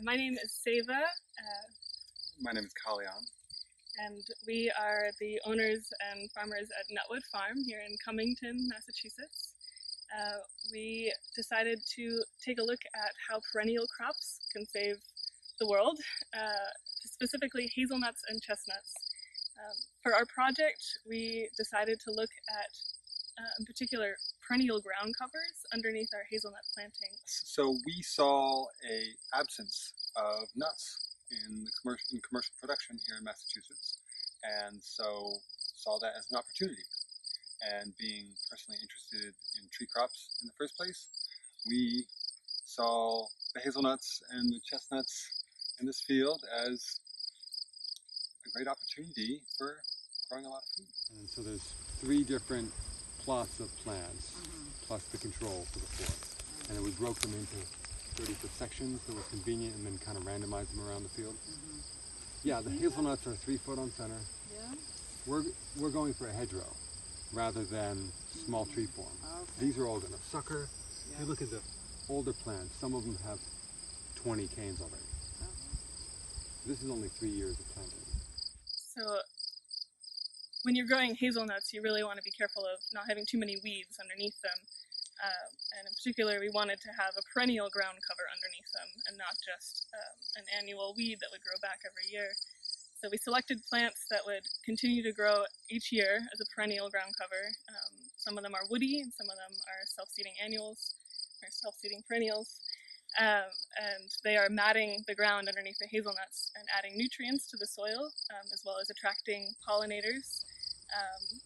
My name is Seva, My name is Kalyan. and we are the owners and farmers at Nutwood Farm here in Cummington, Massachusetts. We decided to take a look at how perennial crops can save the world, specifically hazelnuts and chestnuts. For our project, we decided to look at, in particular, perennial ground covers underneath our hazelnut planting. So we saw a absence of nuts in commercial production here in Massachusetts, and so saw that as an opportunity. And being personally interested in tree crops in the first place, we saw the hazelnuts and the chestnuts in this field as a great opportunity for growing a lot of food. And so there's 3 different plots of plants, plus the control for the 4th. And we broke them into 30-foot sections that was convenient, and then kind of randomized them around the field. Yeah, the hazelnuts are 3 foot on center. Yeah? We're going for a hedgerow rather than small tree form. Okay. These are all going to sucker. Yeah. You look at the older plants, some of them have 20 canes already. This is only 3 years of planting. So when you're growing hazelnuts, you really want to be careful of not having too many weeds underneath them. And in particular, we wanted to have a perennial ground cover underneath them and not just an annual weed that would grow back every year. So we selected plants that would continue to grow each year as a perennial ground cover. Some of them are woody and some of them are self-seeding annuals or self-seeding perennials. And they are matting the ground underneath the hazelnuts and adding nutrients to the soil, as well as attracting pollinators and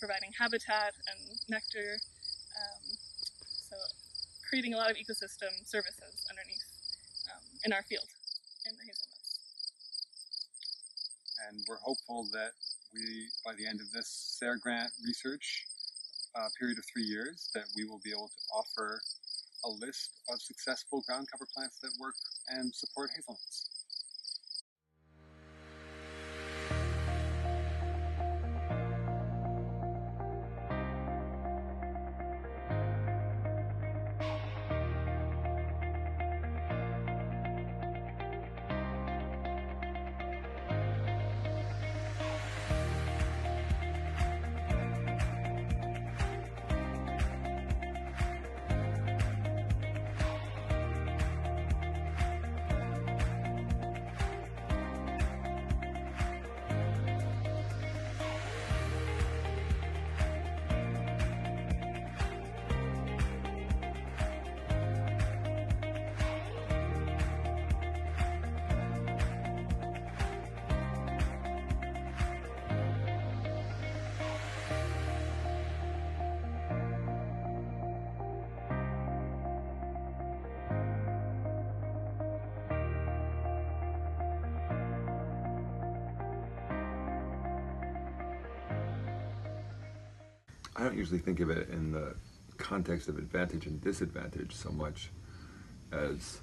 providing habitat and nectar. So creating a lot of ecosystem services underneath in our field in the hazelnuts. And we're hopeful that we, by the end of this SARE grant research period of 3 years, that we will be able to offer a list of successful ground cover plants that work and support hazelnuts. I don't usually think of it in the context of advantage and disadvantage so much as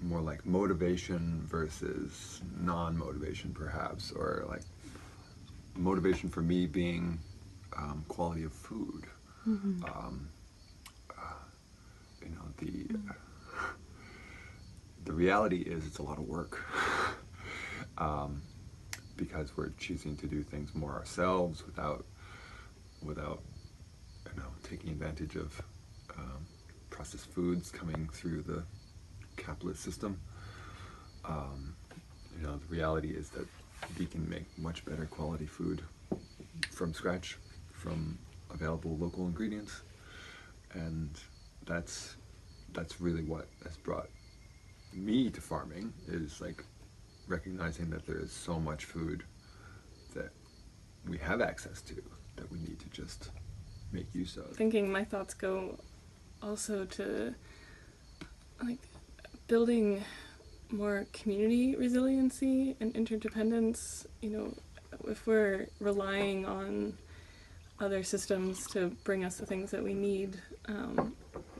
more like motivation versus non-motivation perhaps, or like motivation for me being quality of food. Mm-hmm. The reality is it's a lot of work. Because we're choosing to do things more ourselves without taking advantage of processed foods coming through the capitalist system. The reality is that we can make much better quality food from scratch, from available local ingredients, and that's really what has brought me to farming, is like recognizing that there is so much food that we have access to that we need to just make use of. Thinking my thoughts go also to like building more community resiliency and interdependence. If we're relying on other systems to bring us the things that we need,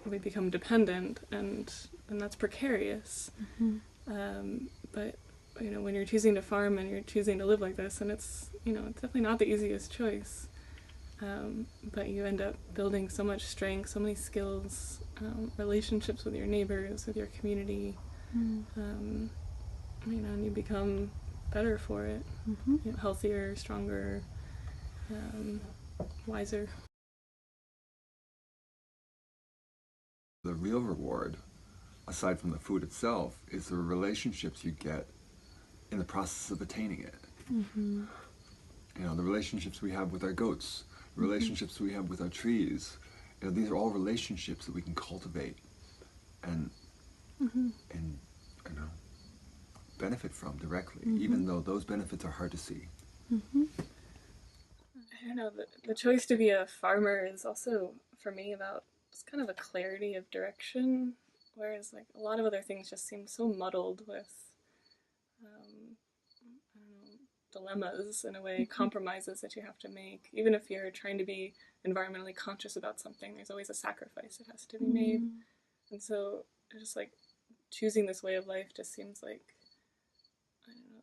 we become dependent, and that's precarious. Mm-hmm. But when you're choosing to farm and you're choosing to live like this, and it's definitely not the easiest choice. but you end up building so much strength, so many skills, relationships with your neighbors, with your community, and you become better for it, healthier, stronger, wiser. The real reward, aside from the food itself, is the relationships you get in the process of attaining it. The relationships we have with our goats, the relationships we have with our trees, these are all relationships that we can cultivate and benefit from directly, even though those benefits are hard to see. I don't know, the choice to be a farmer is also, for me, about just kind of a clarity of direction, whereas like a lot of other things just seem so muddled with dilemmas in a way, compromises that you have to make. Even if you're trying to be environmentally conscious about something, there's always a sacrifice that has to be made. And so just like choosing this way of life just seems like, I don't know,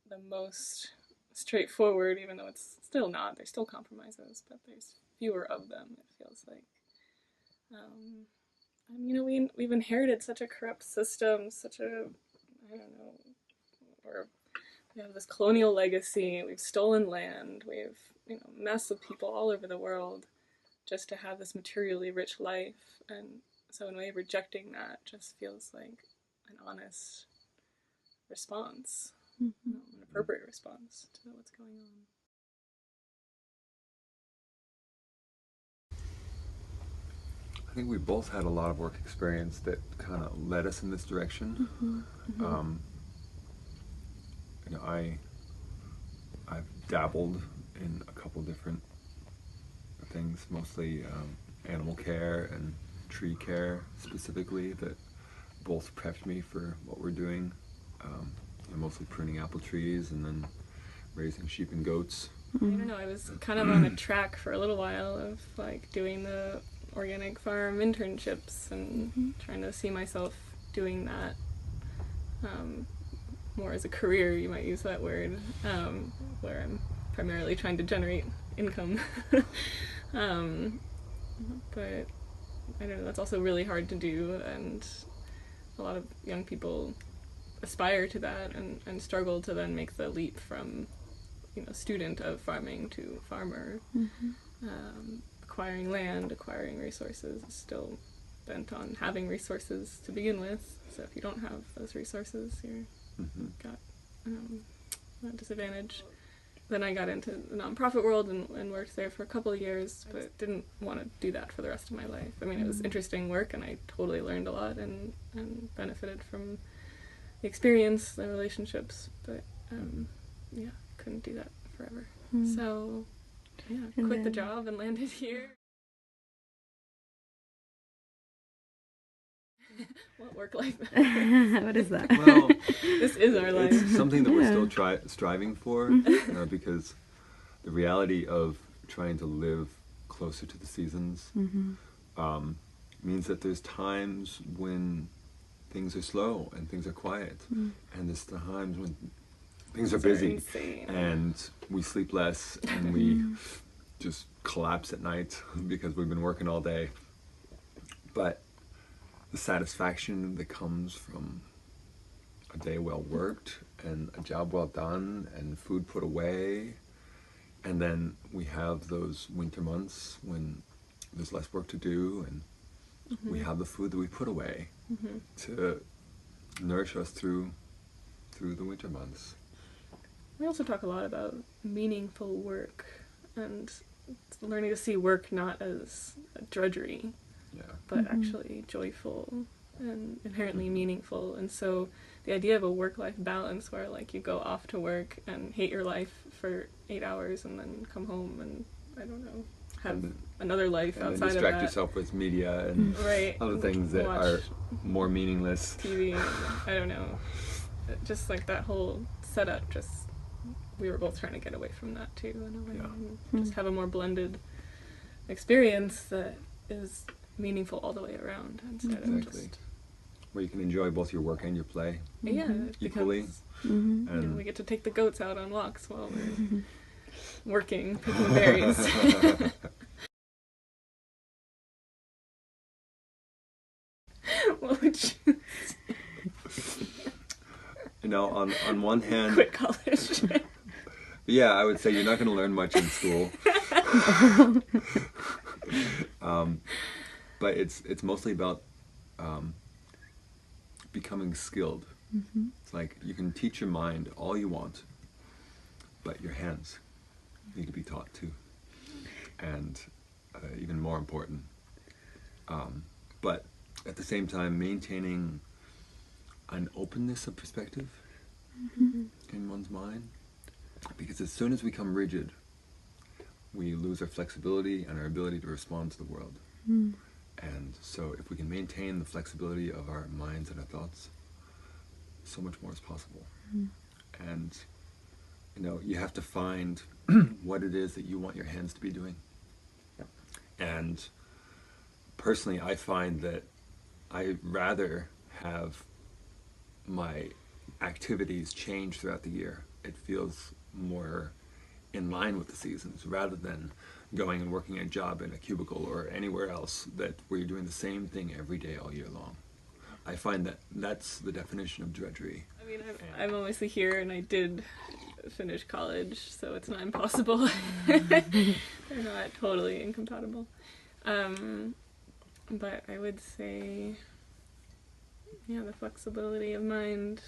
the most straightforward, even though it's still not. There's still compromises, but there's fewer of them, it feels like. We've inherited such a corrupt system, we have this colonial legacy, we've stolen land, we've, mess with people all over the world just to have this materially rich life. And so in a way, rejecting that just feels like an honest response, an appropriate response to what's going on. I think we both had a lot of work experience that kind of led us in this direction. I've dabbled in a couple different things, mostly animal care and tree care specifically, that both prepped me for what we're doing. Mostly pruning apple trees and then raising sheep and goats. I don't know, I was kind of on a track for a little while of like doing the organic farm internships and trying to see myself doing that more as a career, you might use that word, where I'm primarily trying to generate income. But I don't know, that's also really hard to do, and a lot of young people aspire to that and struggle to then make the leap from student of farming to farmer. Acquiring land, acquiring resources is still bent on having resources to begin with, so if you don't have those resources, you're got that disadvantage. Then I got into the nonprofit world and worked there for a couple of years, but didn't want to do that for the rest of my life. I mean, it was interesting work, and I totally learned a lot and benefited from the experience, the relationships, but couldn't do that forever. So quit the job and landed here. What work-life balance? What is that? Well, this is our life. It's something that we're still striving for, because the reality of trying to live closer to the seasons means that there's times when things are slow and things are quiet, and there's times when things are busy and we sleep less and we just collapse at night because we've been working all day. But the satisfaction that comes from a day well worked and a job well done and food put away, and then we have those winter months when there's less work to do and we have the food that we put away to nourish us through the winter months. We also talk a lot about meaningful work and learning to see work not as a drudgery, but actually joyful and inherently meaningful. And so the idea of a work-life balance where like you go off to work and hate your life for 8 hours and then come home and, I don't know, have another life outside of that. And distract yourself with media and other things that are more meaningless. TV, I don't know. Just like that whole setup, we were both trying to get away from that too in a way. And just have a more blended experience that is meaningful all the way around instead of just... Where you can enjoy both your work and your play equally. And we get to take the goats out on walks while we're working, picking berries. What would you You know, on one hand, quit college? yeah, I would say you're not going to learn much in school. But it's mostly about becoming skilled. It's like you can teach your mind all you want, but your hands need to be taught too. And even more important. But at the same time, maintaining an openness of perspective in one's mind. Because as soon as we become rigid, we lose our flexibility and our ability to respond to the world. And so if we can maintain the flexibility of our minds and our thoughts, so much more is possible. And, you know, you have to find what it is that you want your hands to be doing. And personally, I find that I rather have my activities change throughout the year. It feels more in line with the seasons rather than going and working a job in a cubicle or anywhere else where you're doing the same thing every day all year long. I find that that's the definition of drudgery. I mean, I'm obviously here, and I did finish college, so it's not impossible. They're not totally incompatible. But I would say, yeah, the flexibility of mind,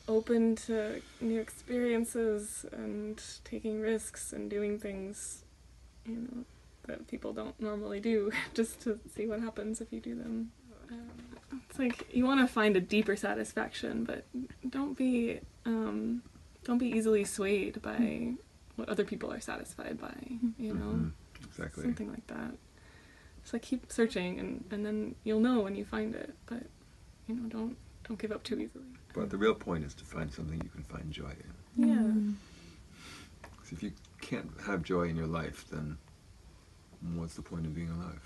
open to new experiences and taking risks and doing things, you know, that people don't normally do, just to see what happens if you do them. It's like you want to find a deeper satisfaction, but don't be easily swayed by what other people are satisfied by, you know. Exactly. Something like that. It's like keep searching, and then you'll know when you find it, but you know, don't give up too easily. But the real point is to find something you can find joy in. Yeah. Because if you can't have joy in your life, then what's the point of being alive?